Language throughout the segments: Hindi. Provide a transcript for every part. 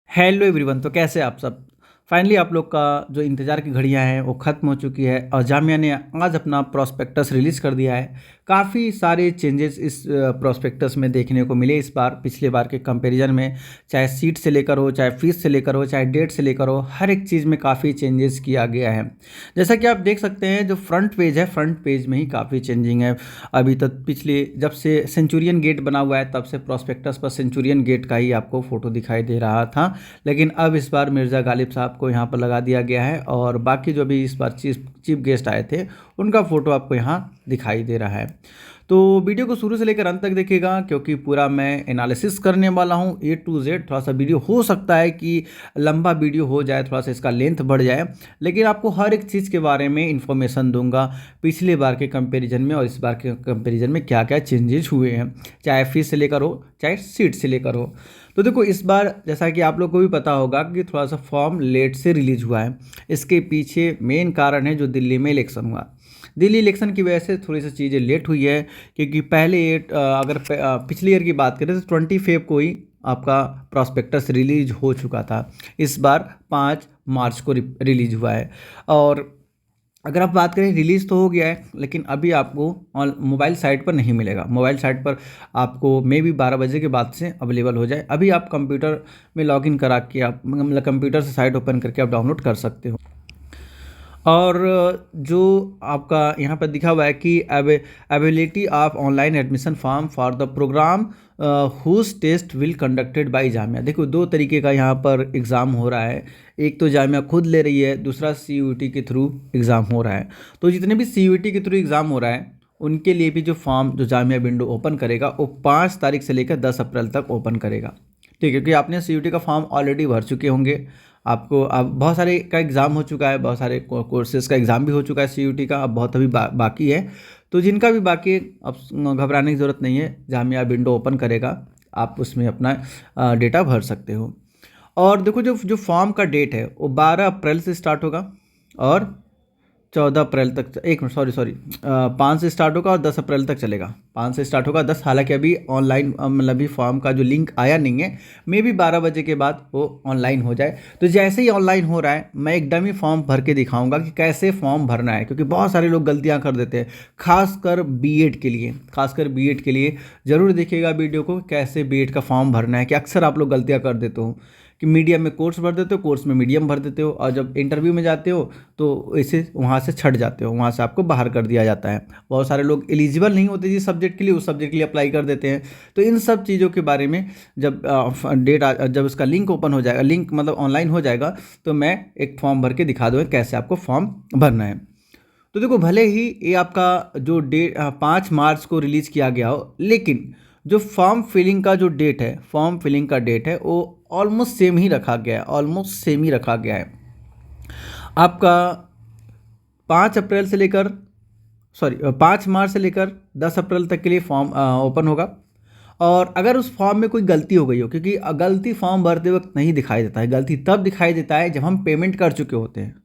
Hello everyone. तो कैसे आप सब। फाइनली आप लोग का जो इंतज़ार की घड़ियां हैं वो ख़त्म हो चुकी है और जामिया ने आज अपना प्रॉस्पेक्टस रिलीज़ कर दिया है। काफ़ी सारे चेंजेस इस प्रॉस्पेक्टस में देखने को मिले इस बार पिछले बार के कंपैरिजन में। चाहे सीट से लेकर हो, चाहे फीस से लेकर हो, चाहे डेट से लेकर हो, हर एक चीज़ में काफ़ी चेंजेस किया गया है। जैसा कि आप देख सकते हैं, जो फ्रंट पेज है, फ्रंट पेज में ही काफ़ी चेंजिंग है। अभी तक पिछले जब से सेंचुरियन गेट बना हुआ है तब से प्रॉस्पेक्टस पर सेंचुरियन गेट का ही आपको फ़ोटो दिखाई दे रहा था, लेकिन अब इस बार मिर्ज़ा गालिब साहब को यहाँ पर लगा दिया गया है और बाकी जो भी इस बार चीफ गेस्ट आए थे उनका फ़ोटो आपको यहाँ दिखाई दे रहा है। तो वीडियो को शुरू से लेकर अंत तक देखिएगा, क्योंकि पूरा मैं एनालिसिस करने वाला हूँ A to Z। थोड़ा सा वीडियो हो सकता है कि लंबा वीडियो हो जाए, थोड़ा सा इसका लेंथ बढ़ जाए, लेकिन आपको हर एक चीज़ के बारे में इन्फॉर्मेशन दूंगा पिछले बार के कंपैरिजन में और इस बार के कंपैरिजन में क्या क्या चेंजेस हुए हैं, चाहे फीस से लेकर हो, चाहे सीट से लेकर हो। तो देखो, इस बार जैसा कि आप लोग को भी पता होगा कि थोड़ा सा फॉर्म लेट से रिलीज हुआ है। इसके पीछे मेन कारण है जो दिल्ली में इलेक्शन हुआ। दिल्ली इलेक्शन की वजह से थोड़ी सी चीज़ें लेट हुई है, क्योंकि पहले अगर पिछले ईयर की बात करें तो 20 फेब को ही आपका प्रॉस्पेक्टस रिलीज हो चुका था। इस बार 5 मार्च को रिलीज हुआ है। और अगर आप बात करें, रिलीज़ तो हो गया है, लेकिन अभी आपको मोबाइल साइट पर नहीं मिलेगा। मोबाइल साइट पर आपको मे बी 12 बजे के बाद से अवेलेबल हो जाए। अभी आप कंप्यूटर में लॉगिन करा के आप मतलब कंप्यूटर से साइट ओपन करके आप डाउनलोड कर सकते हो। और जो आपका यहाँ पर दिखा हुआ है कि availability of online admission form for the programme whose test will conducted by Jamia. देखो, दो तरीके का यहाँ पर एग्ज़ाम हो रहा है। एक तो जामिया खुद ले रही है, दूसरा CUET के थ्रू एग्ज़ाम हो रहा है। तो जितने भी CUET के थ्रू एग्ज़ाम हो रहा है उनके लिए भी जो फॉर्म जो जामिया विंडो ओपन करेगा वो 5 तारीख से लेकर 10 अप्रैल तक ओपन करेगा। ठीक है, क्योंकि आपने CUET का फॉर्म ऑलरेडी भर चुके होंगे। आपको अब बहुत सारे का एग्ज़ाम हो चुका है, बहुत सारे कोर्सेज़ का एग्ज़ाम भी हो चुका है CUET का। अब बहुत अभी बाकी है। तो जिनका भी बाकी है, अब घबराने की ज़रूरत नहीं है। जामिया विंडो ओपन करेगा, आप उसमें अपना डेटा भर सकते हो। और देखो, जो जो फॉर्म का डेट है वो 12 अप्रैल से स्टार्ट होगा और 14 अप्रैल तक, एक मिनट, सॉरी 5 से स्टार्ट होगा और 10 अप्रैल तक चलेगा। 5 से स्टार्ट होगा 10, हालांकि अभी ऑनलाइन मतलब अभी फॉर्म का जो लिंक आया नहीं है। मे बी 12 बजे के बाद वो ऑनलाइन हो जाए। तो जैसे ही ऑनलाइन हो रहा है मैं एक डमी फॉर्म भर के दिखाऊंगा कि कैसे फॉर्म भरना है, क्योंकि बहुत सारे लोग गलतियां कर देते हैं, खासकर बीएड के लिए ज़रूर देखिएगा वीडियो को, कैसे बीएड का फॉर्म भरना है। कि अक्सर आप लोग गलतियाँ कर देते हो कि मीडियम में कोर्स भर देते हो, कोर्स में मीडियम भर देते हो, और जब इंटरव्यू में जाते हो तो इसे वहाँ से छट जाते हो, वहाँ से आपको बाहर कर दिया जाता है। बहुत सारे लोग एलिजिबल नहीं होते जिस सब्जेक्ट के लिए, उस सब्जेक्ट के लिए अप्लाई कर देते हैं। तो इन सब चीज़ों के बारे में जब जब इसका लिंक ओपन हो जाएगा, लिंक मतलब ऑनलाइन हो जाएगा, तो मैं एक फॉर्म भर के दिखा दूँगा कैसे आपको फॉर्म भरना है। तो देखो, भले ही ये आपका जो डेट 5 मार्च को रिलीज़ किया गया हो, लेकिन जो फॉर्म फिलिंग का जो डेट है, फॉर्म फिलिंग का डेट है वो ऑलमोस्ट सेम ही रखा गया है, ऑलमोस्ट सेम ही रखा गया है। आपका 5 अप्रैल से लेकर 5 मार्च से लेकर 10 अप्रैल तक के लिए फॉर्म ओपन होगा। और अगर उस फॉर्म में कोई गलती हो गई हो, क्योंकि गलती फॉर्म भरते वक्त नहीं दिखाई देता है, गलती तब दिखाई देता है जब हम पेमेंट कर चुके होते हैं।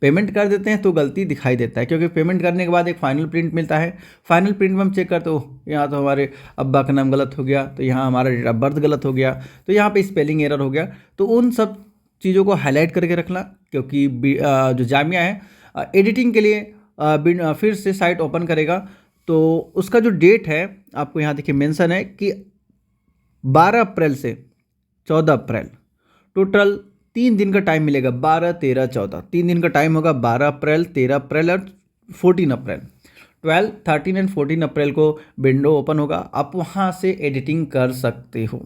पेमेंट कर देते हैं तो गलती दिखाई देता है, क्योंकि पेमेंट करने के बाद एक फाइनल प्रिंट मिलता है। फाइनल प्रिंट में हम चेक करते हो, यहाँ तो हमारे अब्बा का नाम गलत हो गया, तो यहाँ हमारा डेट ऑफ बर्थ गलत हो गया, तो यहाँ पे स्पेलिंग एरर हो गया। तो उन सब चीज़ों को हाईलाइट करके रखना, क्योंकि जो जामिया है एडिटिंग के लिए फिर से साइट ओपन करेगा। तो उसका जो डेट है आपको यहाँ देखिए मेंशन है कि 12 अप्रैल से 14 अप्रैल, टोटल 3 दिन का टाइम मिलेगा। 12, 13, 14, 3 दिन का टाइम होगा। 12 अप्रैल, 13 अप्रैल और 14 अप्रैल, 12, 13 एंड 14 अप्रैल को विंडो ओपन होगा। आप वहाँ से एडिटिंग कर सकते हो।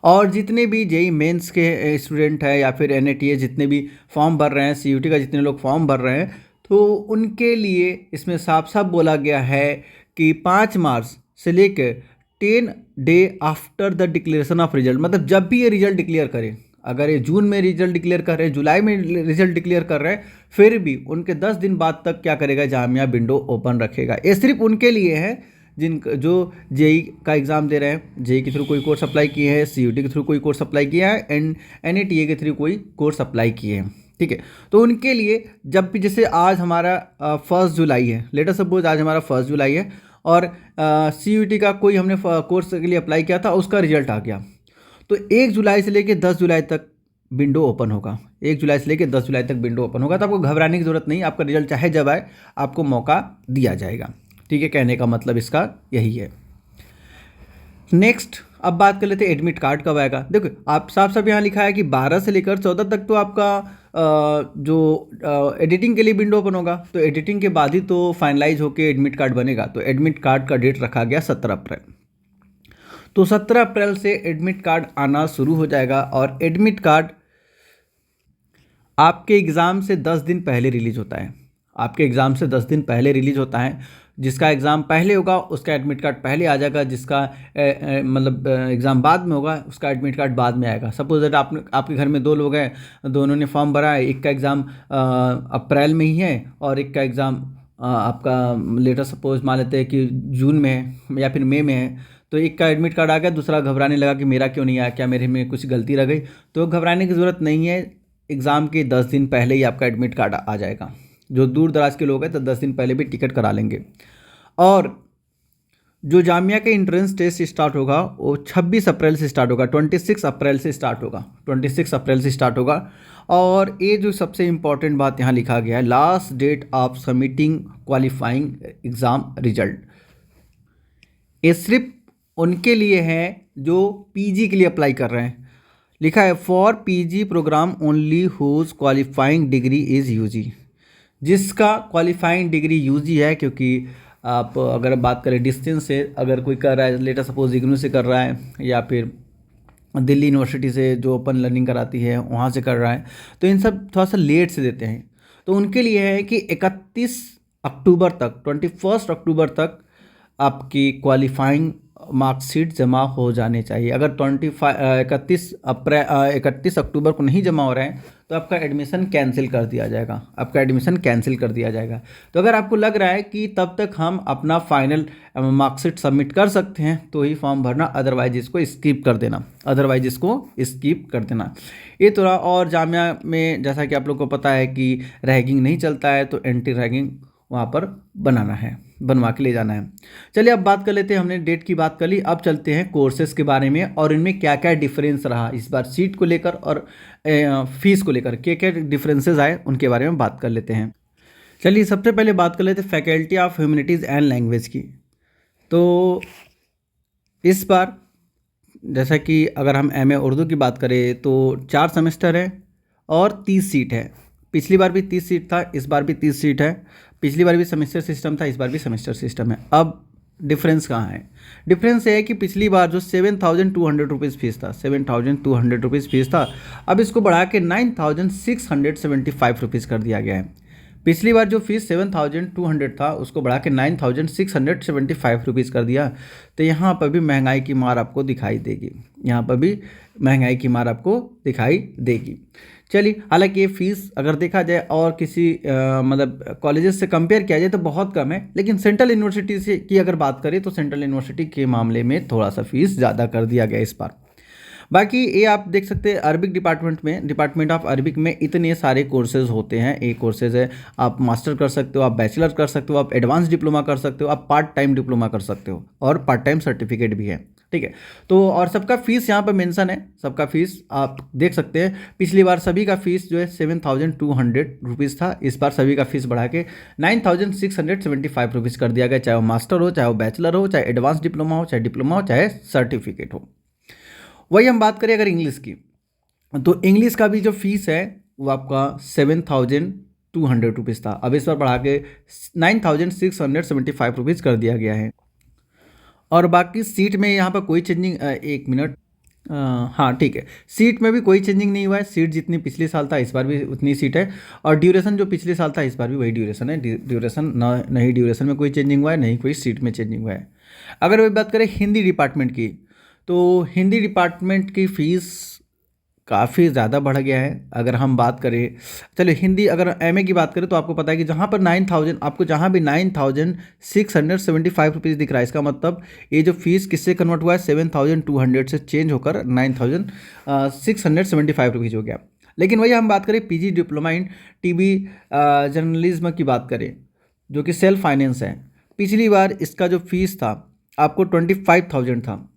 और जितने भी जेई मेंस के स्टूडेंट हैं या फिर NATA जितने भी फॉर्म भर रहे हैं, CUET का जितने लोग फॉर्म भर रहे हैं, तो उनके लिए इसमें साफ साफ बोला गया है कि 5 मार्च से लेकर 10 day after the declaration of result, मतलब जब भी ये रिजल्ट डिक्लेयर करें, अगर ये जून में रिजल्ट डिक्लेयर कर रहे हैं, जुलाई में रिजल्ट डिक्लेयर कर रहे हैं, फिर भी उनके 10 दिन बाद तक क्या करेगा, जामिया विंडो ओपन रखेगा। ये सिर्फ उनके लिए है जो जेई का एग्ज़ाम दे रहे हैं, जेई के थ्रू कोई कोर्स अप्लाई किए हैं, CUET के थ्रू कोई कोर्स अप्लाई किया है, एंड NATA के थ्रू कोई कोर्स अप्लाई किए हैं। ठीक है, तो उनके लिए जब भी, जैसे आज हमारा 1 जुलाई है, लेटर सपोज आज हमारा 1 जुलाई है, और CUET का कोई हमने कोर्स के लिए अप्लाई किया था, उसका रिजल्ट आ गया, तो 1 जुलाई से लेकर 10 जुलाई तक विंडो ओपन होगा। 1 जुलाई से लेकर 10 जुलाई तक विंडो ओपन होगा। तो आपको घबराने की ज़रूरत नहीं, आपका रिजल्ट चाहे जब आए आपको मौका दिया जाएगा। ठीक है, कहने का मतलब इसका यही है। नेक्स्ट अब बात कर लेते हैं एडमिट कार्ड कब आएगा। देखो आप साफ साफ यहाँ लिखा है कि 12 से लेकर 14 तक तो आपका जो एडिटिंग के लिए विंडो ओपन होगा, तो एडिटिंग के बाद ही तो फाइनलाइज होकर एडमिट कार्ड बनेगा। तो एडमिट कार्ड का डेट रखा गया 17 अप्रैल। तो 17 अप्रैल से एडमिट कार्ड आना शुरू हो जाएगा और एडमिट कार्ड आपके एग्ज़ाम से 10 दिन पहले रिलीज होता है। आपके एग्ज़ाम से 10 दिन पहले रिलीज होता है। जिसका एग्ज़ाम पहले होगा उसका एडमिट कार्ड पहले आ जाएगा, जिसका मतलब एग्ज़ाम बाद में होगा उसका एडमिट कार्ड बाद में आएगा। सपोज दैट आपके घर में 2 लोग हैं, दोनों ने फॉर्म भरा है, एक का एग्ज़ाम अप्रैल में ही है और एक का एग्ज़ाम आपका लेटर सपोज मान लेते हैं कि जून में है या फिर मई में है। तो एक का एडमिट कार्ड आ गया, दूसरा घबराने लगा कि मेरा क्यों नहीं आया, क्या मेरे में कुछ गलती रह गई। तो घबराने की ज़रूरत नहीं है, एग्ज़ाम के 10 दिन पहले ही आपका एडमिट कार्ड आ जाएगा। जो दूर दराज के लोग हैं तो 10 दिन पहले भी टिकट करा लेंगे। और जो जामिया का एंट्रेंस टेस्ट स्टार्ट होगा वो 26 अप्रैल से स्टार्ट होगा, 26 अप्रैल से स्टार्ट होगा, 26 अप्रैल से स्टार्ट होगा। और ये जो सबसे इम्पॉर्टेंट बात यहाँ लिखा गया है, last date of submitting qualifying exam result, ये सिर्फ उनके लिए है जो पीजी के लिए अप्लाई कर रहे हैं। लिखा है for PG programme only whose qualifying degree is UG, जिसका क्वालिफाइंग डिग्री यूजी है। क्योंकि आप अगर बात करें डिस्टेंस से, अगर कोई कर रहा है लेटर सपोज इग्नू से कर रहा है या फिर दिल्ली यूनिवर्सिटी से जो ओपन लर्निंग कराती है वहाँ से कर रहा है, तो इन सब थोड़ा सा लेट से देते हैं। तो उनके लिए है कि 31 अक्टूबर तक 21 अक्टूबर तक आपकी क्वालिफाइंग मार्कशीट जमा हो जाने चाहिए। अगर 31 अक्टूबर को नहीं जमा हो रहे हैं तो आपका एडमिशन कैंसिल कर दिया जाएगा, आपका एडमिशन कैंसिल कर दिया जाएगा। तो अगर आपको लग रहा है कि तब तक हम अपना फाइनल मार्कशीट सबमिट कर सकते हैं तो ही फॉर्म भरना, अदरवाइज इसको स्किप कर देना, अदरवाइज इसको स्किप कर देना। ये थोड़ा और जामिया में जैसा कि आप लोग को पता है कि रैगिंग नहीं चलता है, तो एंटी रैगिंग वहाँ पर बनाना है, बनवा के ले जाना है। चलिए अब बात कर लेते हैं, हमने डेट की बात कर ली, अब चलते हैं कोर्सेज़ के बारे में और इनमें क्या क्या डिफरेंस रहा इस बार सीट को लेकर और फीस को लेकर क्या क्या डिफरेंसेस आए उनके बारे में बात कर लेते हैं। चलिए सबसे पहले बात कर लेते हैं faculty of humanities and language की। तो इस बार जैसा कि अगर हम एमए उर्दू की बात करें तो 4 सेमेस्टर है और 30 सीट है। पिछली बार भी 30 सीट था, इस बार भी 30 सीट है। पिछली बार भी सेमेस्टर सिस्टम था, इस बार भी सेमेस्टर सिस्टम है। अब डिफरेंस कहाँ है? डिफरेंस ये है कि पिछली बार जो 7,200 रुपीज़ फीस था, 7,200 रुपीज़ फीस था, अब इसको बढ़ा के 9,675 रुपीज़ कर दिया गया है। पिछली बार जो फीस 7,200 था उसको बढ़ा के 9,675 रुपीज़ कर दिया। तो यहाँ पर भी महंगाई की मार आपको दिखाई देगी, यहाँ पर भी महंगाई की मार आपको दिखाई देगी। चलिए, हालांकि ये फ़ीस अगर देखा जाए और किसी मतलब कॉलेजेस से कंपेयर किया जाए तो बहुत कम है, लेकिन सेंट्रल यूनिवर्सिटी से की अगर बात करें तो सेंट्रल यूनिवर्सिटी के मामले में थोड़ा सा फीस ज़्यादा कर दिया गया इस बार। बाकी ये आप देख सकते हैं अरबिक डिपार्टमेंट में, डिपार्टमेंट ऑफ अरबिक में इतने सारे कोर्सेज होते हैं। एक कोर्सेज है, आप मास्टर कर सकते हो, आप बैचलर कर सकते हो, आप एडवांस डिप्लोमा कर सकते हो, आप पार्ट टाइम डिप्लोमा कर सकते हो और पार्ट टाइम सर्टिफिकेट भी है। ठीक है, तो और सबका फीस यहाँ पर मेंशन है, सबका फीस आप देख सकते हैं। पिछली बार सभी का फीस जो है 7,200 रुपीज़ था, इस बार सभी का फीस बढ़ा के 9,675 रुपीज़ कर दिया गया, चाहे वो मास्टर हो, चाहे वो बैचलर हो, चाहे एडवांस डिप्लोमा हो, चाहे डिप्लोमा हो, चाहे सर्टिफिकेट हो। वही हम बात करें अगर इंग्लिश की, तो इंग्लिश का भी जो फीस है वो आपका 7,200 रुपीज़ था, अब इस बार बढ़ा के 9,675 रुपीज़ कर दिया गया है। और बाकी सीट में यहाँ पर कोई चेंजिंग, एक मिनट, हाँ ठीक है, सीट में भी कोई चेंजिंग नहीं हुआ है। सीट जितनी पिछले साल था इस बार भी उतनी सीट है, और ड्यूरेशन जो पिछले साल था इस बार भी वही ड्यूरेशन है। ड्यूरेशन नहीं, ड्यूरेशन में कोई चेंजिंग हुआ है, नहीं कोई सीट में चेंजिंग हुआ है। अगर वही बात करें हिंदी डिपार्टमेंट की, तो हिंदी डिपार्टमेंट की फ़ीस काफ़ी ज़्यादा बढ़ गया है। अगर हम बात करें, चलो हिंदी अगर एमए की बात करें तो आपको पता है कि जहाँ पर 9,000, आपको जहाँ भी 9,675 रुपीज़ दिख रहा है, इसका मतलब ये जो फीस किससे कन्वर्ट हुआ है, 7,200 से चेंज होकर 9,675 रुपीज़ हो गया। लेकिन वही हम बात करें PG diploma in TB journalism की बात करें, जो कि सेल्फ फाइनेंस है, पिछली बार इसका जो फीस था आपको 25,000 था,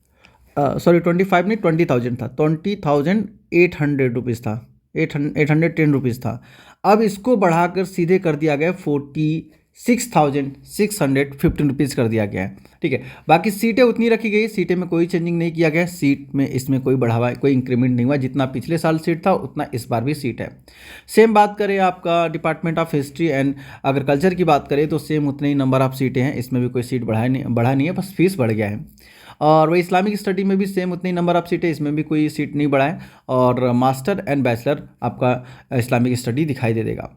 सॉरी 25 नहीं, 20,000 था, 20,800 रुपीज़ था, 810 रुपीज़ था। अब इसको बढ़ाकर सीधे कर दिया गया 46,615 रुपीज़ कर दिया गया है। ठीक है, बाकी सीटें उतनी रखी गई, सीटें में कोई चेंजिंग नहीं किया गया, सीट में इसमें कोई बढ़ावा, कोई इंक्रीमेंट नहीं हुआ, जितना पिछले साल सीट था उतना इस बार भी सीट है। सेम बात करें आपका department of history and agriculture की बात करें तो सेम उतने ही नंबर ऑफ सीटें हैं, इसमें भी कोई सीट बढ़ा नहीं है, बस फीस बढ़ गया है। और वही इस्लामिक स्टडी में भी सेम उतनी नंबर ऑफ सीटें, इसमें भी कोई सीट नहीं बढ़ा है, और मास्टर एंड बैचलर आपका इस्लामिक स्टडी दिखाई दे देगा।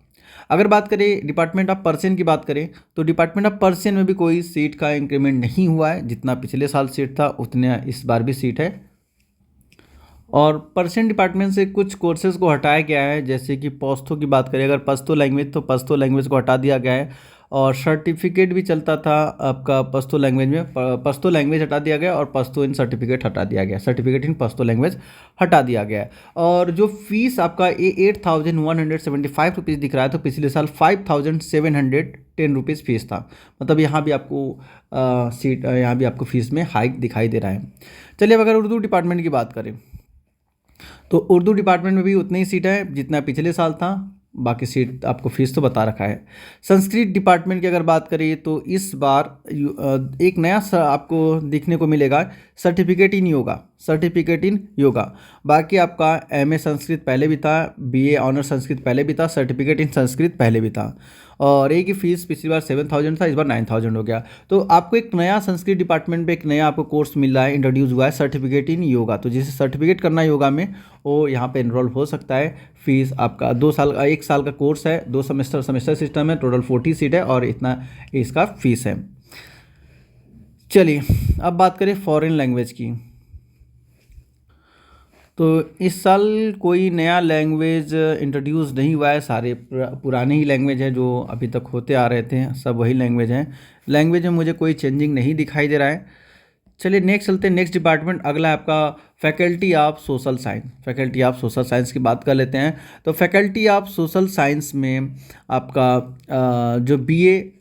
अगर बात करें डिपार्टमेंट ऑफ पर्सन की बात करें तो डिपार्टमेंट ऑफ पर्सन में भी कोई सीट का इंक्रीमेंट नहीं हुआ है, जितना पिछले साल सीट था उतने इस बार भी सीट है। और पर्सन डिपार्टमेंट से कुछ कोर्सेज को हटाया गया है, जैसे कि पश्तो की बात करें, अगर पश्तो लैंग्वेज तो पश्तो लैंग्वेज को हटा दिया गया है, और सर्टिफिकेट भी चलता था आपका पश्तो लैंग्वेज में, पश्तो लैंग्वेज हटा दिया गया और पश्तो इन सर्टिफिकेट हटा दिया गया, सर्टिफिकेट इन पश्तो लैंग्वेज हटा दिया गया है। और जो फीस आपका 8,175 रुपीज़ दिख रहा है, तो पिछले साल 5,710 रुपीज़ था, मतलब यहाँ भी आपको यहाँ भी आपको फीस में हाइक दिखाई दे रहा है। चलिए अब अगर उर्दू डिपार्टमेंट की बात करें तो उर्दू डिपार्टमेंट में भी उतनी ही सीट है जितना पिछले साल था, बाकी सीट आपको फीस तो बता रखा है। संस्कृत डिपार्टमेंट की अगर बात करें तो इस बार एक नया आपको देखने को मिलेगा, certificate in yoga, certificate in yoga. बाकी आपका एमए संस्कृत पहले भी था, बीए ऑनर संस्कृत पहले भी था, सर्टिफिकेट इन संस्कृत पहले भी था, और एक ही फीस पिछली बार 7,000 था, इस बार 9,000 हो गया। तो आपको एक नया संस्कृत डिपार्टमेंट पे एक नया आपको कोर्स मिल रहा है, इंट्रोड्यूस हुआ है, सर्टिफिकेट इन योगा। तो जिसे सर्टिफिकेट करना है योगा में वो यहाँ पे एनरोल हो सकता है। फीस आपका 2 साल का, 1 साल का कोर्स है, 2 सेमेस्टर सिस्टम है, टोटल 40 सीट है और इतना इसका फीस है। चलिए अब बात करें फॉरेन लैंग्वेज की। तो इस साल कोई नया लैंग्वेज इंट्रोड्यूस नहीं हुआ है, सारे पुराने ही लैंग्वेज हैं जो अभी तक होते आ रहे थे, सब वही लैंग्वेज हैं। लैंग्वेज में मुझे कोई चेंजिंग नहीं दिखाई दे रहा है। चलिए नेक्स्ट चलते हैं, नेक्स्ट डिपार्टमेंट अगला है आपका faculty of social science. Faculty of social science की बात कर लेते हैं। तो फैकल्टी ऑफ सोशल साइंस में आपका जो बीए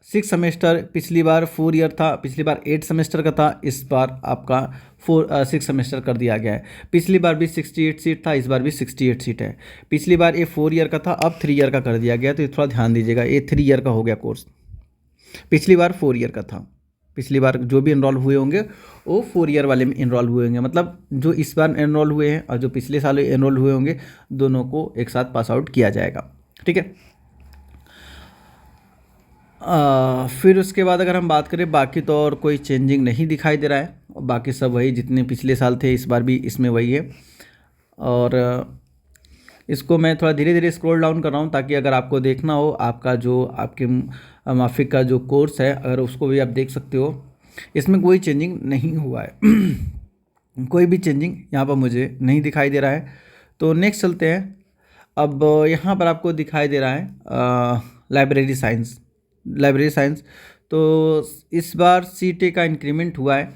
6 सेमेस्टर, पिछली बार 4 ईयर था, पिछली बार 8 सेमेस्टर का था, इस बार आपका 6 सेमेस्टर कर दिया गया है। पिछली बार भी 68 सीट था, इस बार भी 68 सीट है। पिछली बार ये 4 ईयर का था, अब 3 ईयर का कर दिया गया, तो ये थोड़ा ध्यान दीजिएगा, ये 3 ईयर का हो गया कोर्स, पिछली बार 4 ईयर का था। पिछली बार जो भी इनरोल हुए होंगे वो 4 ईयर वाले में इनरोल हुए होंगे, मतलब जो इस बार इनरोल हुए हैं और जो पिछले साल इनरोल हुए होंगे दोनों को एक साथ पास आउट किया जाएगा। ठीक है, फिर उसके बाद अगर हम बात करें बाकी तो और कोई चेंजिंग नहीं दिखाई दे रहा है, और बाकी सब वही जितने पिछले साल थे इस बार भी इसमें वही है। और इसको मैं थोड़ा धीरे धीरे स्क्रॉल डाउन कर रहा हूँ ताकि अगर आपको देखना हो आपका जो आपके माफिक का जो कोर्स है अगर उसको भी आप देख सकते हो, इसमें कोई चेंजिंग नहीं हुआ है कोई भी चेंजिंग यहाँ पर मुझे नहीं दिखाई दे रहा है। तो नेक्स्ट चलते हैं, अब यहाँ पर आपको दिखाई दे रहा है लाइब्रेरी साइंस। लाइब्रेरी साइंस तो इस बार सीटें का इंक्रीमेंट हुआ है,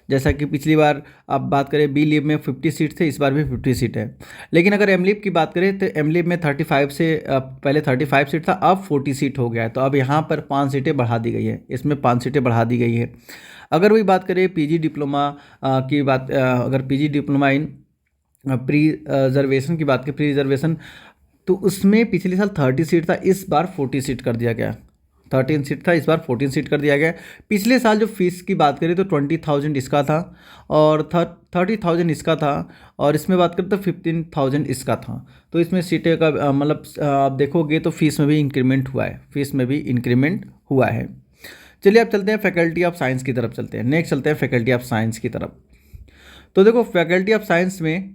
जैसा कि पिछली बार आप बात करें बी लीव में 50 सीट थे, इस बार भी 50 सीट है। लेकिन अगर एम लीव की बात करें तो एम लीव में 35 से पहले 35 सीट था, अब 40 सीट हो गया है, तो अब यहाँ पर 5 सीटें बढ़ा दी गई है, इसमें 5 सीटें बढ़ा दी गई है। अगर वही बात करें पीजी डिप्लोमा की बात, अगर PG diploma in pre reservation की बात करें, प्री रिजर्वेशन, तो उसमें पिछले साल 30 सीट था, इस बार 40 सीट कर दिया गया। 13 सीट था, इस बार 14 सीट कर दिया गया। पिछले साल जो फीस की बात करें तो 20,000 इसका था और 30,000 इसका था, और इसमें बात करें तो 15,000 इसका था। तो इसमें सीटें का मतलब आप देखोगे तो फीस में भी इंक्रीमेंट हुआ है, फीस में भी इंक्रीमेंट हुआ है। चलिए अब चलते हैं फैकल्टी ऑफ साइंस की तरफ चलते हैं। नेक्स्ट चलते हैं फैकल्टी ऑफ साइंस की तरफ। तो देखो फैकल्टी ऑफ साइंस में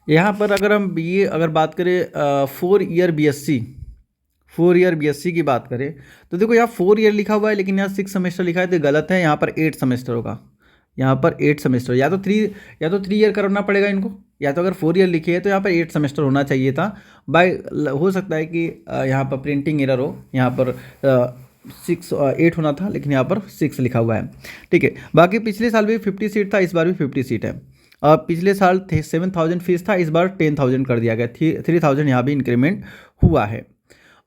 यहाँ पर अगर हम बीए अगर बात करें 4 ईयर बीएससी की बात करें तो देखो यहाँ 4 ईयर लिखा हुआ है, लेकिन यहाँ 6 सेमेस्टर लिखा है तो गलत है, यहाँ पर 8 सेमेस्टर होगा, यहाँ पर 8 सेमेस्टर, या तो 3 ईयर करना पड़ेगा इनको, या तो अगर 4 ईयर लिखे है तो यहाँ पर 8 सेमेस्टर होना चाहिए था। हो सकता है कि यहाँ पर प्रिंटिंग एरर हो, यहाँ पर 8 होना था लेकिन यहाँ पर 6 लिखा हुआ है। ठीक है, बाकी पिछले साल भी 50 सीट था, इस बार भी 50 सीट है। पिछले साल 7,000 फीस था, इस बार 10,000 कर दिया गया, 3,000 यहाँ भी इंक्रीमेंट हुआ है।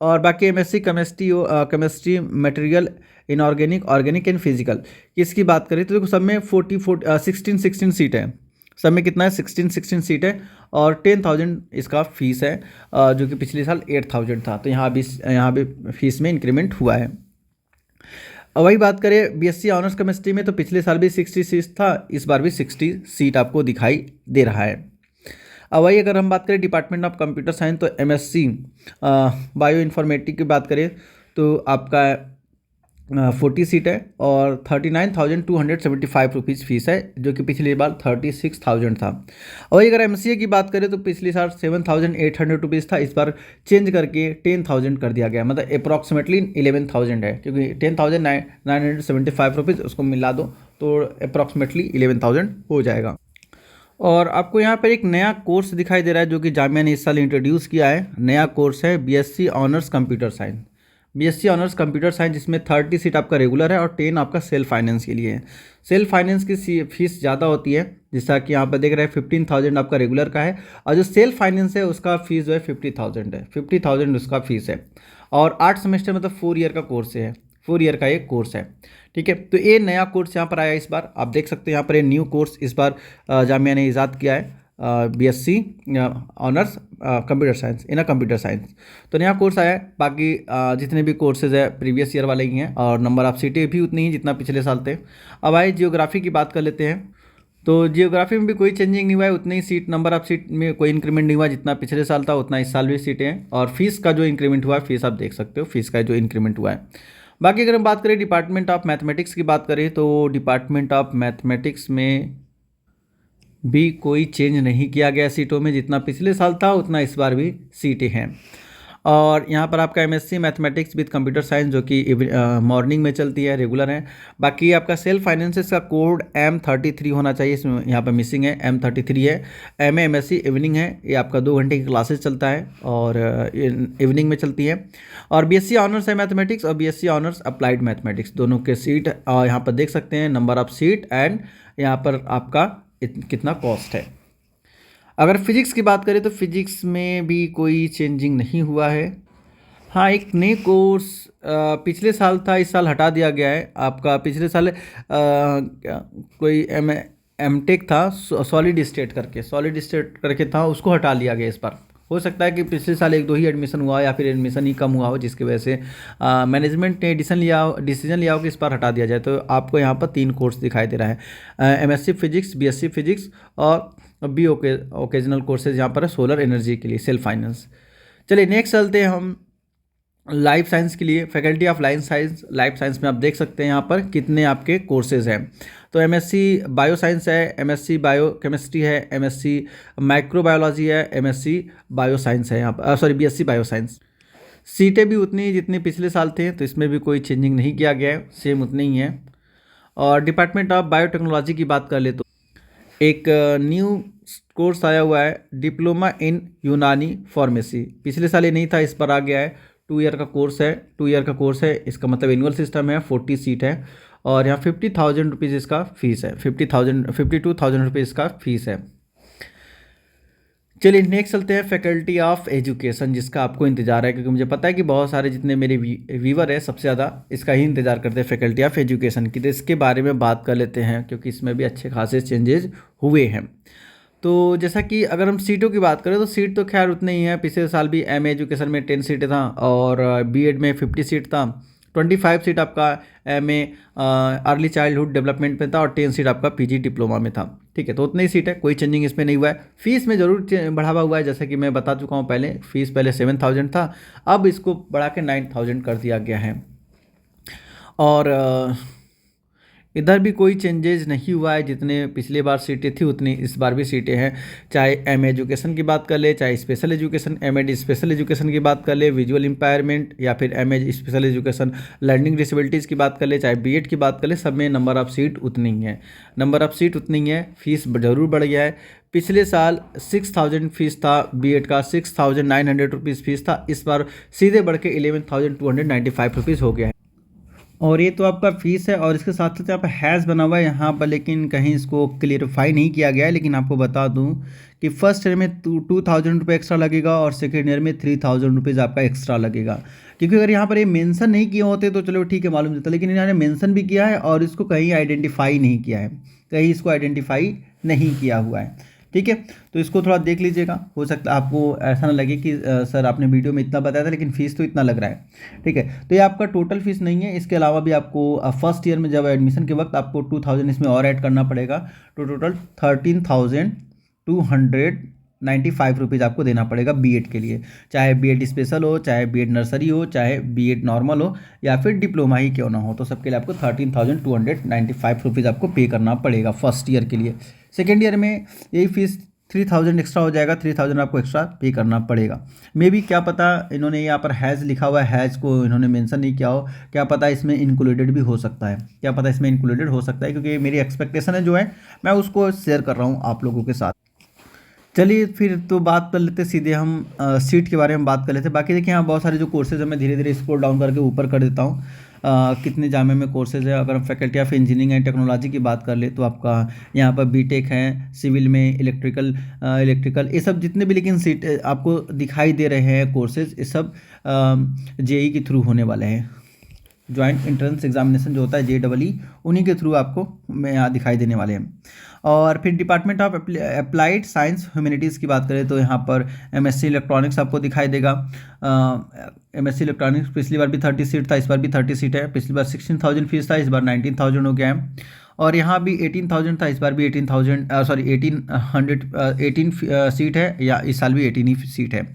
और बाकी MSc chemistry material inorganic organic and physical, इसकी बात करें तो देखो सब में 16 सीट है। सब में कितना है 16 सीट है और 10,000 इसका फीस है, जो कि पिछले साल 8,000 था। तो यहाँ भी फीस में इंक्रीमेंट हुआ है। और वही बात करें बीएससी ऑनर्स केमिस्ट्री में, तो पिछले साल भी 60 सीट था, इस बार भी 60 सीट आपको दिखाई दे रहा है। अब वही अगर हम बात करें डिपार्टमेंट ऑफ कंप्यूटर साइंस, तो एमएससी बायो इन्फॉर्मेटिक की बात करें तो आपका 40 सीट है और 39,275 रुपीज़ फीस है, जो कि पिछली बार 36,000 था। और अगर एमसीए की बात करें तो पिछली साल 7,800 रुपीज़ था, इस बार चेंज करके 10,000 कर दिया गया, मतलब अप्रॉक्सीमेटली 11,000 है, क्योंकि 10,975 रुपीज़ उसको मिला दो तो अप्रॉक्सीमेटली 11,000 हो जाएगा। और आपको यहाँ पर एक नया कोर्स दिखाई दे रहा है जो कि जामिया ने इस साल इंट्रोड्यूस किया है। नया कोर्स है BSc honours computer science. BSc honours computer science, जिसमें 30 सीट आपका रेगुलर है और 10 आपका सेल्फ फाइनेंस के लिए है। सेल्फ फाइनेंस की फीस ज़्यादा होती है, जैसा कि यहाँ पर देख रहे हैं 15,000 आपका रेगुलर का है, और जो सेल्फ फाइनेंस है उसका फीस जो है 50,000 है। 50,000 उसका फीस है और 8 सेमेस्टर मतलब 4 ईयर का कोर्स है, 4 ईयर का एक कोर्स है। ठीक है, तो ये नया कोर्स यहाँ पर आया इस बार, आप देख सकते हैं यहाँ पर ये न्यू कोर्स इस बार जामिया ने ईजाद किया है, बीएससी ऑनर्स कंप्यूटर साइंस इन कंप्यूटर साइंस। तो नया कोर्स आया है। बाकी जितने भी कोर्सेज है प्रीवियस ईयर वाले ही हैं और नंबर ऑफ सीटें भी उतनी ही जितना पिछले साल थे। अब आए जियोग्राफी की बात कर लेते हैं, तो जियोग्राफी में भी कोई चेंजिंग नहीं हुआ है, उतनी ही सीट, नंबर ऑफ सीट में कोई इंक्रीमेंट नहीं हुआ, जितना पिछले साल था उतना इस साल भी सीटें हैं। और फीस का जो इंक्रीमेंट हुआ है, फीस आप देख सकते हो, फीस का जो इंक्रीमेंट हुआ है। बाकी अगर हम बात करें डिपार्टमेंट ऑफ मैथमेटिक्स की बात करें, तो डिपार्टमेंट ऑफ मैथमेटिक्स में भी कोई चेंज नहीं किया गया सीटों में, जितना पिछले साल था उतना इस बार भी सीटें हैं। और यहाँ पर आपका MSc mathematics with computer science, जो कि मॉर्निंग में चलती है, रेगुलर है। बाकी आपका सेल्फ फाइनेंसेस का कोड M33 होना चाहिए, इसमें यहाँ पर मिसिंग है, M33 है। एमएससी इवनिंग है, ये आपका 2 घंटे की क्लासेस चलता है और इवनिंग में चलती है। और बीएससी ऑनर्स है मैथमेटिक्स और बीएससी ऑनर्स अप्लाइड मैथमेटिक्स, दोनों के सीट यहाँ पर देख सकते हैं, नंबर ऑफ सीट एंड यहाँ पर आपका कितना कॉस्ट है। अगर फिजिक्स की बात करें तो फिजिक्स में भी कोई चेंजिंग नहीं हुआ है। हाँ, एक नए कोर्स पिछले साल था, इस साल हटा दिया गया है। आपका पिछले साल कोई एमटेक था, सॉलिड स्टेट करके था, उसको हटा लिया गया इस बार। हो सकता है कि पिछले साल 1-2 ही एडमिशन हुआ या फिर एडमिशन ही कम हुआ हो, जिसकी वजह से मैनेजमेंट ने डिसीजन लिया हो कि इस बार हटा दिया जाए। तो आपको यहाँ पर 3 कोर्स दिखाई दे रहा है, एमएससी फिजिक्स, बीएससी फिजिक्स और बी ओकेजनल कोर्सेज यहाँ पर है सोलर एनर्जी के लिए, सेल्फ फाइनेंस। चलिए नेक्स्ट चलते हैं हम लाइफ साइंस के लिए। फैकल्टी ऑफ लाइफ साइंस में आप देख सकते हैं यहाँ पर कितने आपके कोर्सेज हैं। तो एमएससी बायो साइंस है, एमएससी बायो केमिस्ट्री है, एमएससी माइक्रोबायोलॉजी है, एमएससी बायो साइंस है यहाँ पर, सॉरी बीएससी बायो साइंस। सीटें भी उतनी जितनी पिछले साल थे, तो इसमें भी कोई चेंजिंग नहीं किया गया है, सेम उतनी ही है। और डिपार्टमेंट ऑफ बायोटेक्नोलॉजी की बात कर ले तो एक न्यू कोर्स आया हुआ है, डिप्लोमा इन यूनानी फार्मेसी। पिछले साल ये नहीं था, इस बार आ गया है। 2 ईयर का कोर्स है, इसका मतलब एनुअल सिस्टम है, 40 सीट है और यहाँ 50,000 रुपीज़ इसका फीस है, 52,000 रुपीज़ इसका फीस है। चलिए नेक्स्ट चलते हैं फैकल्टी ऑफ एजुकेशन, जिसका आपको इंतजार है, क्योंकि मुझे पता है कि बहुत सारे जितने मेरे व्यूवर है सबसे ज़्यादा इसका ही इंतजार करते हैं, फैकल्टी ऑफ एजुकेशन की। तो इसके बारे में बात कर लेते हैं, क्योंकि इसमें भी अच्छे खासे चेंजेस हुए हैं। तो जैसा कि अगर हम सीटों की बात करें तो सीट तो खैर उतने ही है, पिछले साल भी एमए एजुकेशन में 10 सीटें था और बीएड में 50 सीट था। 25 सीट आपका एमए अर्ली चाइल्डहुड डेवलपमेंट में था और 10 सीट आपका पीजी डिप्लोमा में था। ठीक है, तो उतनी ही सीट है, कोई चेंजिंग इसमें नहीं हुआ है। फीस में ज़रूर बढ़ावा हुआ है, जैसे कि मैं बता चुका हूँ पहले, फीस पहले 7,000 था, अब इसको बढ़ा के 9,000 कर दिया गया है। और इधर भी कोई चेंजेस नहीं हुआ है, जितने पिछले बार सीटें थी उतनी इस बार भी सीटें हैं। चाहे एम एजुकेशन की बात कर ले, चाहे special education, MEd special education की बात कर ले, विजुअल इम्पायरमेंट या फिर MEd special education learning disabilities की बात कर ले, चाहे बीएड की बात कर ले, सब में नंबर ऑफ़ सीट उतनी ही है, फीस ज़रूर बढ़ गया है। पिछले साल 6,000 फीस था बीएड का, 6,900 रुपीज़ फीस था, इस बार सीधे बढ़ के 11,295 रुपीज़ हो गया है। और ये तो आपका फ़ीस है और इसके साथ साथ यहाँ पर हैज़ बना हुआ है यहाँ पर, लेकिन कहीं इसको क्लियरफाई नहीं किया गया है। लेकिन आपको बता दूँ कि फर्स्ट ईयर में 2,000 रुपये एक्स्ट्रा लगेगा और सेकेंड ईयर में 3,000 रुपीज़ आपका एक्स्ट्रा लगेगा। क्योंकि अगर यहाँ पर ये मेंशन नहीं किए होते तो चलो ठीक है, मालूम चलता, लेकिन इन्होंने मेंशन भी किया है और इसको कहीं आइडेंटिफाई नहीं किया है, कहीं इसको आइडेंटिफाई नहीं किया हुआ है। ठीक है, तो इसको थोड़ा देख लीजिएगा। हो सकता है आपको ऐसा ना लगे कि सर आपने वीडियो में इतना बताया था लेकिन फ़ीस तो इतना लग रहा है। ठीक है, तो ये आपका टोटल फीस नहीं है, इसके अलावा भी आपको फर्स्ट ईयर में जब एडमिशन के वक्त आपको 2,000 इसमें और ऐड करना पड़ेगा, तो टोटल 13,295 रुपीज़ आपको देना पड़ेगा बीएड के लिए। चाहे बीएड स्पेशल हो, चाहे बीएड नर्सरी हो, चाहे बीएड नॉर्मल हो, या फिर डिप्लोमा ही क्यों ना हो, तो सबके लिए आपको 13,295 रुपीज़ आपको पे करना पड़ेगा फर्स्ट ईयर के लिए। सेकेंड ईयर में यही फीस 3,000 एक्स्ट्रा हो जाएगा, 3,000 आपको एक्स्ट्रा पे करना पड़ेगा। मे बी क्या पता इन्होंने यहाँ पर हैज़ लिखा हुआ है, हैज़ को इन्होंने मेंशन नहीं किया हो, क्या पता इसमें इंक्लूडेड भी हो सकता है, क्या पता इसमें इंक्लूडेड हो सकता है, क्योंकि मेरी एक्सपेक्टेशन है जो है मैं उसको शेयर कर रहा हूँ आप लोगों के साथ। चलिए फिर तो बात कर लेते सीधे हम सीट के बारे में बात कर लेते। बाकी देखिए यहाँ बहुत सारे जो कोर्सेज है, मैं धीरे धीरे स्क्रॉल डाउन करके ऊपर कर देता हूँ कितने जामे में कोर्सेज है। अगर हम faculty of engineering and technology की बात कर ले तो आपका यहाँ पर बीटेक है, सिविल में इलेक्ट्रिकल ये सब जितने भी लेकिन सीट आपको दिखाई दे रहे हैं कोर्सेज, ये सब जेई के थ्रू होने वाले हैं। जॉइंट एंट्रेंस एग्जामिनेशन जो होता है JEE, उन्हीं के थ्रू आपको मैं यहाँ दिखाई देने वाले हैं। और फिर department of applied science humanities की बात करें तो यहाँ पर MSc इलेक्ट्रॉनिक्स आपको दिखाई देगा। MSc इलेक्ट्रॉनिक्स पिछली बार भी 30 सीट था, इस बार भी 30 सीट है। पिछली बार 16,000 फीस था, इस बार 19,000 हो गया है। और यहाँ भी 18,000 था, इस बार भी 18 सीट है, या इस साल भी 18 ही सीट है।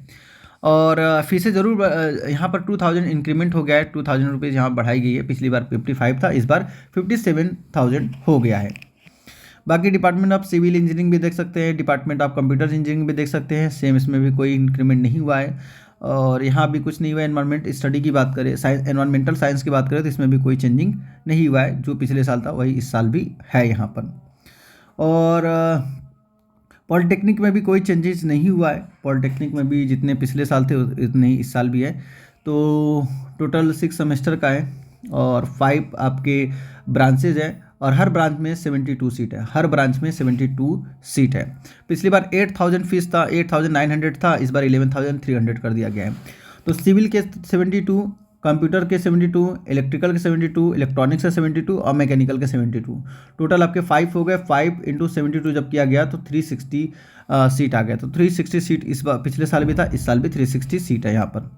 और फीसें ज़रूर यहाँ पर 2,000 इंक्रीमेंट हो गया है, 2,000 रुपीज़ यहाँ बढ़ाई गई है। पिछली बार 55 था, इस बार 57,000 हो गया है। बाकी डिपार्टमेंट ऑफ सिविल इंजीनियरिंग भी देख सकते हैं, डिपार्टमेंट ऑफ कंप्यूटर इंजीनियरिंग भी देख सकते हैं, सेम इसमें भी कोई इंक्रीमेंट नहीं हुआ है। और यहाँ भी कुछ नहीं हुआ है। एनवायरमेंट स्टडी की बात करें, एनवायरमेंटल साइंस की बात करें तो इसमें भी कोई चेंजिंग नहीं हुआ है, जो पिछले साल था वही इस साल भी है यहाँ पर। और पॉलिटेक्निक में भी कोई चेंजेस नहीं हुआ है, पॉलिटेक्निक में भी जितने पिछले साल थे उतने ही इस साल भी है। तो टोटल 6 सेमेस्टर का है और 5 आपके ब्रांचेज है और हर ब्रांच में 72 सीट है, हर ब्रांच में 72 सीट है। पिछली बार 8,000 फीस था, 8,900 था, इस बार 11,300 कर दिया गया है। तो सिविल के 72, कंप्यूटर के 72, इलेक्ट्रिकल के 72, इलेक्ट्रॉनिक्स के 72 और मैकेनिकल के 72, टोटल आपके 5 हो गए। 5 × 72 जब किया गया तो 360 सीट आ गया। तो 360 सीट इस बार पिछले साल भी था, इस साल भी 360 सीट है यहाँ पर।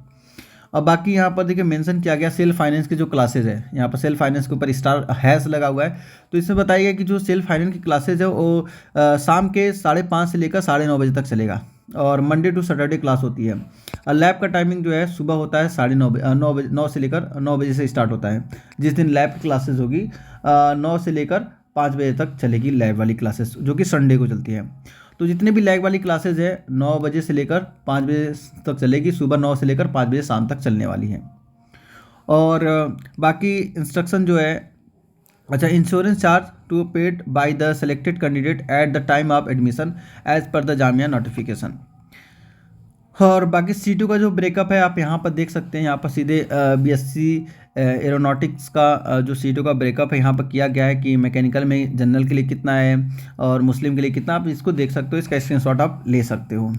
और बाकी यहाँ पर देखिए मेंशन किया गया सेल्फ फाइनेंस के जो क्लासेज है, यहाँ पर सेल्फ फाइनेंस के ऊपर स्टार हैश लगा हुआ है। तो इसमें बताया गया कि जो सेल्फ फाइनेंस की क्लासेज है वो शाम के 5:30 से लेकर 9:30 बजे तक चलेगा और मंडे टू सैटरडे क्लास होती है। लैब का टाइमिंग जो है सुबह होता है 9 से लेकर 9 बजे से स्टार्ट होता है। जिस दिन लैब की क्लासेज होगी 9 से लेकर 5 बजे तक चलेगी लैब वाली क्लासेस, जो कि संडे को चलती है। तो जितने भी लैब वाली क्लासेज है 9 बजे से लेकर 5 बजे तक चलेगी, सुबह 9 से लेकर 5 बजे शाम तक चलने वाली है। और बाकी इंस्ट्रक्शन जो है, अच्छा, insurance charge to paid by the selected candidate at the time of admission as per the Jamia notification. और बाकी सीटों का जो ब्रेकअप है आप यहाँ पर देख सकते हैं। यहाँ पर सीधे BSc एरोनॉटिक्स का जो सीटों का ब्रेकअप है यहाँ पर किया गया है कि मैकेनिकल में जनरल के लिए कितना है और मुस्लिम के लिए कितना, आप इसको देख सकते हो, इसका स्क्रीनशॉट आप ले सकते हो।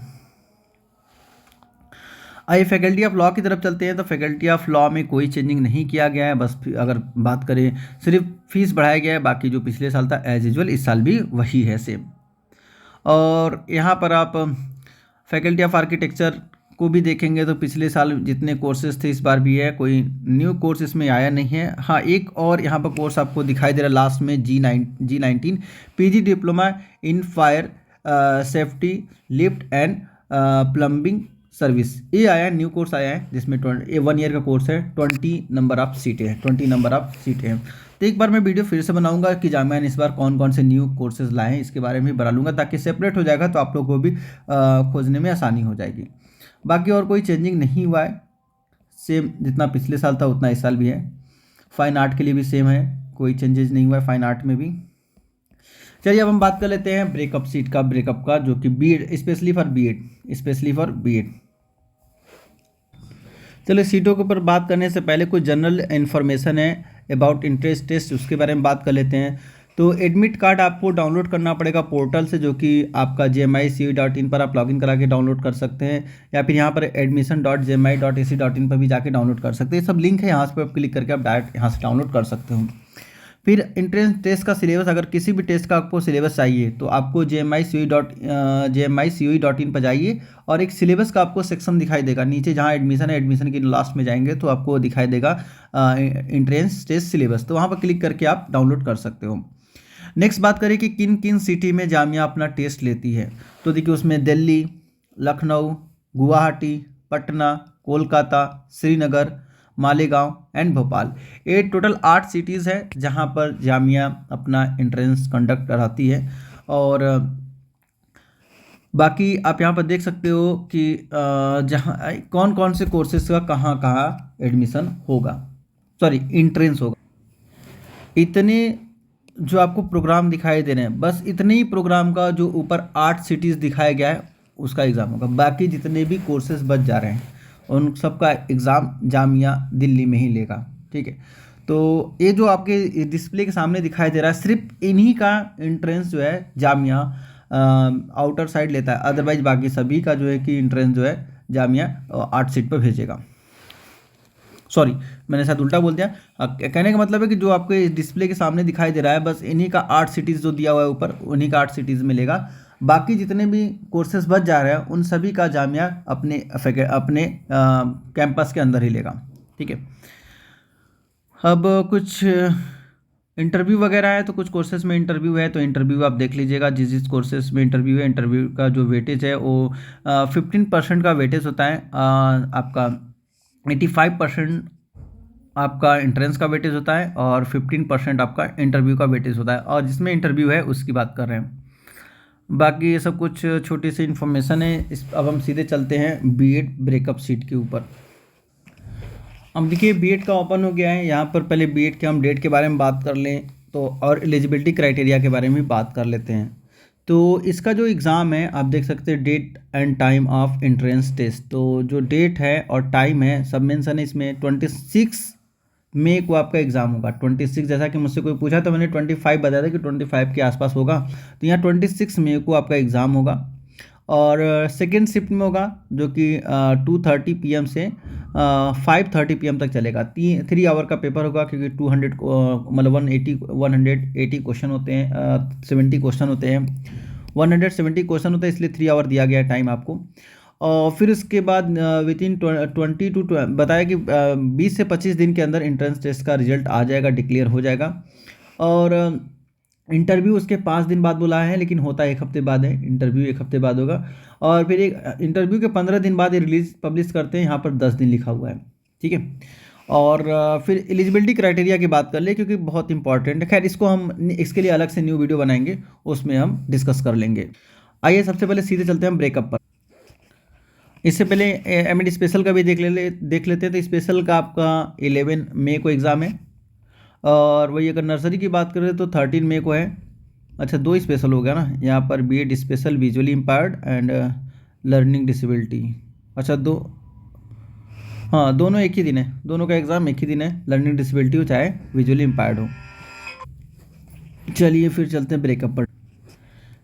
आइए फैकल्टी ऑफ लॉ की तरफ चलते हैं। तो फैकल्टी ऑफ लॉ में कोई चेंजिंग नहीं किया गया है, बस अगर बात करें सिर्फ फीस बढ़ाया गया है, बाकी जो पिछले साल था एज यूजुअल इस साल भी वही है सेम। और यहाँ पर आप फैकल्टी ऑफ आर्किटेक्चर को भी देखेंगे तो पिछले साल जितने कोर्सेज थे इस बार भी है, कोई न्यू कोर्स इसमें आया नहीं है। हाँ, एक और यहाँ पर कोर्स आपको दिखाई दे रहा है लास्ट में, G19 PG diploma in fire safety lift and plumbing service, ये आया है, न्यू कोर्स आया है, जिसमें 1 ईयर का कोर्स है, 20 नंबर ऑफ सीटें हैं, 20 नंबर ऑफ सीटें हैं। तो एक बार मैं वीडियो फिर से बनाऊंगा कि जामिया ने इस बार कौन कौन से न्यू कोर्सेज लाए हैं, इसके बारे में भी बना लूँगा, ताकि सेपरेट हो जाएगा तो आप लोगों को भी खोजने में आसानी हो जाएगी। बाकी और कोई चेंजिंग नहीं हुआ है, सेम जितना पिछले साल था उतना इस साल भी है। फाइन आर्ट के लिए भी सेम है, कोई चेंजेस नहीं हुआ है फाइन आर्ट में भी। चलिए अब हम बात कर लेते हैं ब्रेकअप सीट का, ब्रेकअप का, जो कि बीएड स्पेशली फॉर बीएड। चलिए सीटों के ऊपर बात करने से पहले कुछ जनरल इन्फॉर्मेशन है अबाउट इंट्रेंस टेस्ट उसके बारे में बात कर लेते हैं। तो एडमिट कार्ड आपको डाउनलोड करना पड़ेगा पोर्टल से, जो कि आपका gmi.ce.in पर आप लॉगिन करा के डाउनलोड कर सकते हैं, या फिर यहाँ पर admission.gmi.ac.in पर भी जाके डाउनलोड कर सकते हैं। सब लिंक है, यहाँ पर आप क्लिक करके आप डायरेक्ट यहाँ से डाउनलोड कर सकते हो। फिर इंट्रेंस टेस्ट का सिलेबस, अगर किसी भी टेस्ट का आपको सिलेबस चाहिए तो आपको gmi.ce.in पर जाइए और एक सिलेबस का आपको सेक्शन दिखाई देगा नीचे, जहाँ एडमिशन है, एडमिशन के लास्ट में जाएंगे तो आपको दिखाई देगा इंट्रेंस टेस्ट सिलेबस, तो वहाँ पर क्लिक करके आप डाउनलोड कर सकते हो। नेक्स्ट बात करें कि किन किन सिटी में जामिया अपना टेस्ट लेती है, तो देखिए उसमें दिल्ली, लखनऊ, गुवाहाटी, पटना, कोलकाता, श्रीनगर, मालेगांव एंड भोपाल। ये टोटल 8 सिटीज़ है जहां पर जामिया अपना एंट्रेंस कंडक्ट कराती है। और बाकी आप यहां पर देख सकते हो कि जहां कौन कौन से कोर्सेज का कहां कहां एडमिशन होगा, सॉरी एंट्रेंस होगा। इतने जो आपको प्रोग्राम दिखाई दे रहे हैं, बस इतने ही प्रोग्राम का जो ऊपर 8 सिटीज़ दिखाया गया है उसका एग्ज़ाम होगा। बाकी जितने भी कोर्सेज बच जा रहे हैं उन सब का एग्ज़ाम जामिया दिल्ली में ही लेगा, ठीक है। तो ये जो आपके डिस्प्ले के सामने दिखाई दे रहा है, सिर्फ इन्हीं का एंट्रेंस जो है जामिया आउटर साइड लेता है, अदरवाइज बाकी सभी का जो है कि एंट्रेंस जो है जामिया 8 सीट पर भेजेगा। सॉरी, मैंने शायद उल्टा बोल दिया। कहने का मतलब है कि जो आपके डिस्प्ले के सामने दिखाई दे रहा है, बस इन्हीं का 8 सिटीज़ जो दिया हुआ है ऊपर, उन्हीं का 8 सिटीज़ मिलेगा। बाकी जितने भी कोर्सेज बच जा रहे हैं उन सभी का जामिया अपने कैंपस के अंदर ही लेगा, ठीक है। अब कुछ इंटरव्यू वगैरह है, तो कुछ कोर्सेज में इंटरव्यू है, तो इंटरव्यू आप देख लीजिएगा। जिस कोर्सेज में इंटरव्यू है, इंटरव्यू का जो वेटेज है वो 15% का वेटेज होता है। आपका 85% आपका एंट्रेंस का वेटेज होता है और 15% आपका इंटरव्यू का वेटेज होता है, और जिसमें इंटरव्यू है उसकी बात कर रहे हैं। बाकी ये सब कुछ छोटी सी इन्फॉर्मेशन है। अब हम सीधे चलते हैं बीएड ब्रेकअप सीट के ऊपर। अब देखिए बीएड का ओपन हो गया है, यहाँ पर पहले बीएड के हम डेट के बारे में बात कर लें तो, और एलिजिबिलिटी क्राइटेरिया के बारे में बात कर लेते हैं। तो इसका जो एग्ज़ाम है आप देख सकते हैं, date and time of entrance test. तो जो डेट है और टाइम है सब मेंशन है इसमें। 26 मई को आपका एग्ज़ाम होगा। 26, जैसा कि मुझसे कोई पूछा तो मैंने 25 बताया था कि 25 के आसपास होगा, तो यहाँ 26 मई को आपका एग्ज़ाम होगा। और सेकेंड शिफ्ट में होगा, जो कि 2:30 PM से 5:30 PM तक चलेगा। 3 आवर का पेपर होगा, क्योंकि 200 मतलब 180 क्वेश्चन होते हैं, 70 क्वेश्चन होते हैं, 170 क्वेश्चन होते हैं, इसलिए 3 आवर दिया गया है टाइम आपको। और फिर उसके बाद विथिन 20 टू बताया कि 20 से 25 दिन के अंदर एंट्रेंस टेस्ट का रिजल्ट आ जाएगा, डिक्लेयर हो जाएगा। और इंटरव्यू उसके 5 दिन बाद बुलाया है, लेकिन होता 1 हफ्ते बाद है। इंटरव्यू 1 हफ्ते बाद होगा, और फिर एक इंटरव्यू के 15 दिन बाद ये रिलीज पब्लिश करते हैं। यहाँ पर 10 दिन लिखा हुआ है, ठीक है। और फिर एलिजिबिलिटी क्राइटेरिया की बात कर ले, क्योंकि बहुत इंपॉर्टेंट है। खैर इसको हम इसके लिए अलग से न्यू वीडियो बनाएंगे, उसमें हम डिस्कस कर लेंगे। आइए सबसे पहले सीधे चलते हैं हम ब्रेकअप पर। इससे पहले एमएड स्पेशल का भी देख लेते हैं। तो स्पेशल का आपका 11 मई को एग्ज़ाम है, और वही अगर नर्सरी की बात करें तो 13 मई को है। अच्छा, 2 स्पेशल हो गया ना यहाँ पर, BEd special visually impaired and learning disability. अच्छा, हाँ दोनों एक ही दिन है, दोनों का एग्ज़ाम एक ही दिन है, लर्निंग डिसेबिलिटी हो चाहे विजुअली इम्पायर्ड हो। चलिए फिर चलते हैं ब्रेकअप पर।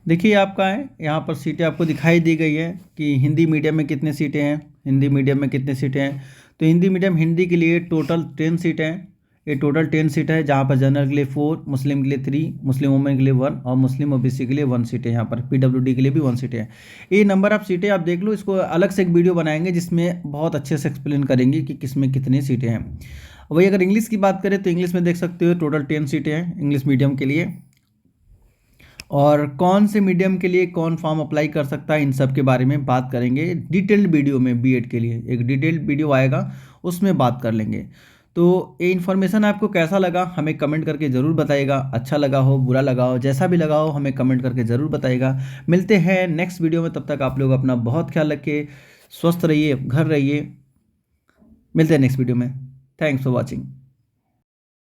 देखिए आपका है यहाँ पर सीटें आपको दिखाई दी गई है कि हिंदी मीडियम में कितने सीटें हैं, हिंदी मीडियम में कितने सीटें हैं। तो हिंदी मीडियम हिंदी के लिए टोटल 10 सीटें हैं। ये टोटल 10 सीट है, जहाँ पर जनरल के लिए 4, मुस्लिम के लिए 3, मुस्लिम वुमेन के लिए 1 और मुस्लिम ओबीसी के लिए 1 सीट है। यहाँ पर पीडब्ल्यूडी के लिए भी 1 सीट है। ये नंबर ऑफ सीटें आप देख लो, इसको अलग से एक वीडियो बनाएंगे जिसमें बहुत अच्छे से एक्सप्लेन करेंगे कि किसमें कितनी सीटें हैं। वही अगर इंग्लिश की बात करें तो इंग्लिश में देख सकते हो टोटल 10 सीटें हैं इंग्लिश मीडियम के लिए। और कौन से मीडियम के लिए कौन फॉर्म अप्लाई कर सकता है, इन सब के बारे में बात करेंगे डिटेल्ड वीडियो में। बीएड के लिए एक डिटेल्ड वीडियो आएगा, उसमें बात कर लेंगे। तो ये इन्फॉर्मेशन आपको कैसा लगा हमें कमेंट करके ज़रूर बताइएगा। अच्छा लगा हो, बुरा लगा हो, जैसा भी लगा हो हमें कमेंट करके ज़रूर बताइएगा। मिलते हैं नेक्स्ट वीडियो में, तब तक आप लोग अपना बहुत ख्याल रखिए, स्वस्थ रहिए, घर रहिए। मिलते हैं नेक्स्ट वीडियो में। Thanks for watching.